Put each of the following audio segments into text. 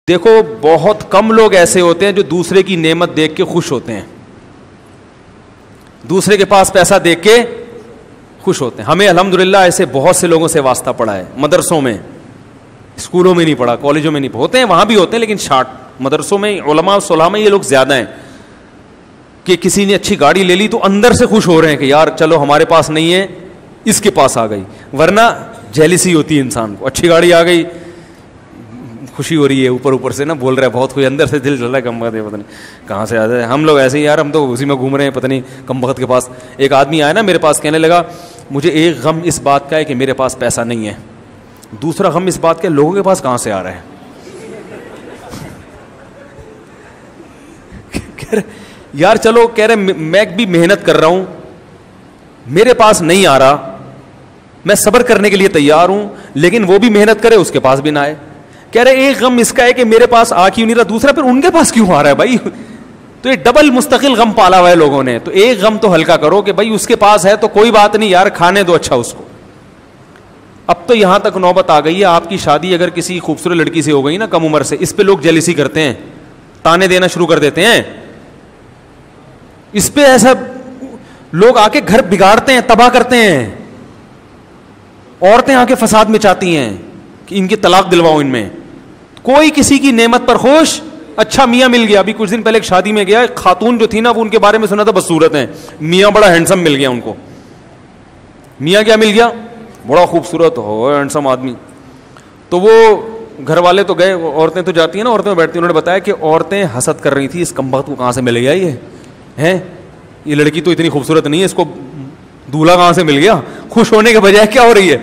देखो, बहुत कम लोग ऐसे होते हैं जो दूसरे की नेमत देख के खुश होते हैं, दूसरे के पास पैसा देख के खुश होते हैं। हमें अल्हम्दुलिल्लाह ऐसे बहुत से लोगों से वास्ता पड़ा है, मदरसों में, स्कूलों में नहीं पड़ा, कॉलेजों में नहीं होते हैं, वहां भी होते हैं, लेकिन शार्ट मदरसों में, उलमा सुलहा में ये लोग ज्यादा हैं कि किसी ने अच्छी गाड़ी ले ली तो अंदर से खुश हो रहे हैं कि यार चलो हमारे पास नहीं है, इसके पास आ गई, वरना जेलिसी होती है इंसान को। अच्छी गाड़ी आ गई, खुशी हो रही है, ऊपर ऊपर से ना बोल रहा है बहुत, कोई अंदर से दिल चल रहा है कम पता नहीं कहाँ से आ जाए। हम लोग ऐसे ही यार, हम तो उसी में घूम रहे हैं, पता नहीं कम वक्त के पास। एक आदमी आया ना मेरे पास, कहने लगा मुझे एक गम इस बात का है कि मेरे पास पैसा नहीं है, दूसरा गम इस बात का लोगों के पास कहाँ से आ रहा है। यार चलो, कह रहे मैं भी मेहनत कर रहा हूं, मेरे पास नहीं आ रहा, मैं सब्र करने के लिए तैयार हूं, लेकिन वो भी मेहनत करे, उसके पास भी ना आए। कह रहे एक गम इसका है कि मेरे पास आ क्यों नहीं रहा, दूसरा फिर उनके पास क्यों आ रहा है भाई। तो ये डबल मुस्तकिल गम पाला हुआ है लोगों ने। तो एक गम तो हल्का करो कि भाई उसके पास है तो कोई बात नहीं यार, खाने दो अच्छा उसको। अब तो यहां तक नौबत आ गई है, आपकी शादी अगर किसी खूबसूरत लड़की से हो गई ना कम उम्र से, इस पे लोग जेलिसी करते हैं, ताने देना शुरू कर देते हैं, इस पे ऐसा लोग आके घर बिगाड़ते हैं, तबाह करते हैं। औरतें आके फसाद मचाती हैं कि इनकी तलाक दिलवाओ इनमें। कोई किसी की नेमत पर खुश, अच्छा मियां मिल गया। अभी कुछ दिन पहले एक शादी में गया, खातून जो थी ना, वो उनके बारे में सुना था बदसूरत है, मियां बड़ा हैंडसम मिल गया उनको। मियां क्या मिल गया, बड़ा खूबसूरत हो हैंडसम आदमी। तो वो घर वाले तो गए, औरतें तो जाती हैं ना, औरतें बैठती हैं, उन्होंने बताया कि औरतें हसद कर रही थी, इस कमबख्त को कहां से मिल गया ये है, ये लड़की तो इतनी खूबसूरत नहीं है, इसको दूल्हा कहां से मिल गया। खुश होने के बजाय क्या हो रही है,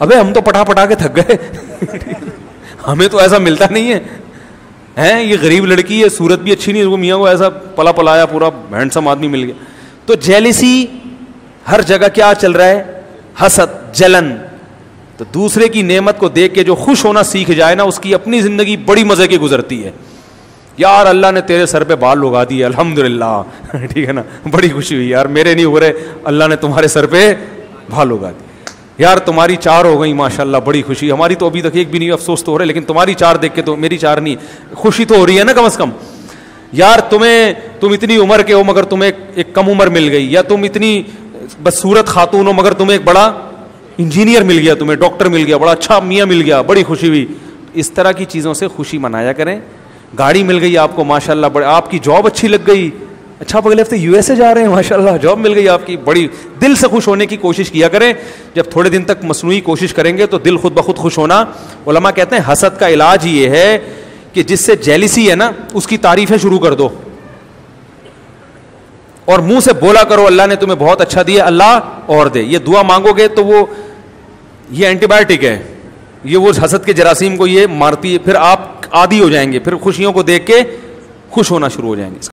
अबे हम तो पटा पटा के थक गए हमें तो ऐसा मिलता नहीं है, हैं ये गरीब लड़की है, सूरत भी अच्छी नहीं, मियाँ को ऐसा पला पलाया पूरा हैंडसम आदमी मिल गया। तो जेलिसी हर जगह क्या चल रहा है, हसद, जलन। तो दूसरे की नेमत को देख के जो खुश होना सीख जाए ना, उसकी अपनी जिंदगी बड़ी मजे की गुजरती है। यार अल्लाह ने तेरे सर पे बाल उगा दिए, अल्हम्दुलिल्लाह ठीक है ना, बड़ी खुशी हुई यार, मेरे नहीं हो रहे, अल्लाह ने तुम्हारे सर पे बाल उगा दिए। यार तुम्हारी 4 हो गई माशाल्लाह, बड़ी खुशी। हमारी तो अभी तक एक भी नहीं, अफसोस तो हो रहा है, लेकिन तुम्हारी 4 देख के तो मेरी 4 नहीं, खुशी तो हो रही है ना कम से कम। यार तुम इतनी उम्र के हो मगर तुम्हें एक कम उम्र मिल गई, या तुम इतनी बदसूरत खातून हो मगर तुम्हें एक बड़ा इंजीनियर मिल गया, तुम्हें डॉक्टर मिल गया, बड़ा अच्छा मियाँ मिल गया, बड़ी खुशी हुई। इस तरह की चीज़ों से खुशी मनाया करें। गाड़ी मिल गई आपको माशाल्लाह, बड़े, आपकी जॉब अच्छी लग गई, अच्छा आप अगले हफ्ते यूएसए जा रहे हैं माशाल्लाह, जॉब मिल गई आपकी, बड़ी दिल से खुश होने की कोशिश किया करें। जब थोड़े दिन तक मसनूई कोशिश करेंगे तो दिल खुद ब खुद खुश होना। उलमा कहते हैं हसद का इलाज ये है कि जिससे जेलिसी है ना, उसकी तारीफें शुरू कर दो और मुंह से बोला करो अल्लाह ने तुम्हें बहुत अच्छा दिया, अल्लाह और दे। ये दुआ मांगोगे तो वो ये एंटीबायोटिक है, ये वो हसद के जरासीम को ये मारती है, फिर आप आदी हो जाएंगे, फिर खुशियों को देख के खुश होना शुरू हो जाएंगे।